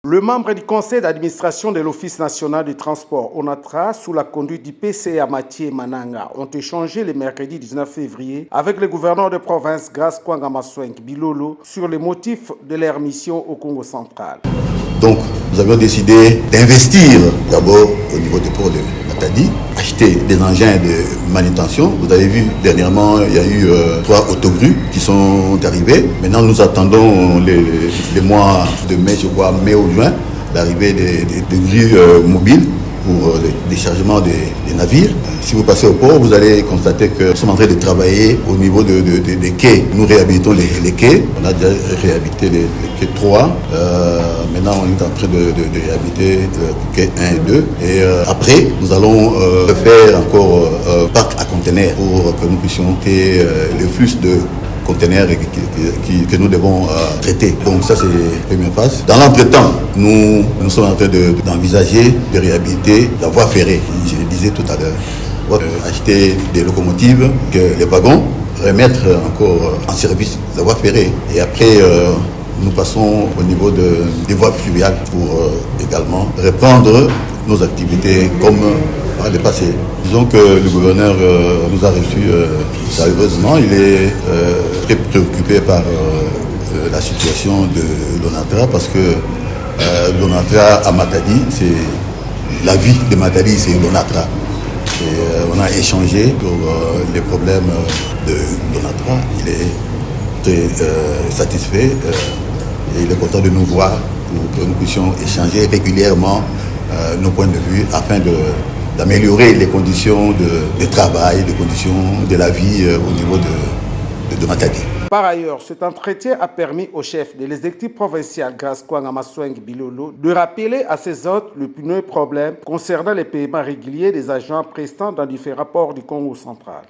Le membre du conseil d'administration de l'Office national du transport, ONATRA, sous la conduite du PCA Mathieu Mananga, ont échangé le mercredi 19 février avec le gouverneur de province Grace Kwanga Maswenk Bilolo sur les motifs de leur mission au Congo central. Donc, nous avions décidé d'investir d'abord au niveau du port de Matadi, acheter des engins de manutention. Vous avez vu, dernièrement, il y a eu 3 autogrues qui sont arrivées. Maintenant, nous attendons les mois de mai, je crois, mai ou juin, l'arrivée des grues mobiles pour le déchargement des navires. Si vous passez au port, vous allez constater que nous sommes en train de travailler au niveau des quais. Nous réhabilitons les quais. On a déjà réhabilité les quais 3. Maintenant, on est en train de réhabiliter les quais 1 et 2. Et après, nous allons faire encore un parc à conteneurs pour que nous puissions faire le flux de conteneurs que nous devons traiter. Donc ça, c'est la première phase. Dans l'entretemps, nous sommes en train d'envisager de réhabiliter la voie ferrée. Je le disais tout à l'heure. Acheter des locomotives, que les wagons, remettre encore en service la voie ferrée. Et après, nous passons au niveau des voies fluviales pour également reprendre nos activités comme par le passé. Disons que le gouverneur nous a reçus sérieusement. Il est très préoccupé par la situation de l'ONATRA parce que l'ONATRA à Matadi, c'est la vie de Matadi, c'est l'ONATRA. On a échangé pour les problèmes de l'ONATRA. Il est très satisfait et il est content de nous voir pour que nous puissions échanger régulièrement nos points de vue afin d'améliorer les conditions de travail, les conditions de la vie au niveau de Matadi. Par ailleurs, cet entretien a permis au chef de l'exécutif provincial Grace Kwanga Maswenk Bilolo de rappeler à ses hôtes le plus problème concernant les paiements réguliers des agents prestants dans différents ports du Congo central.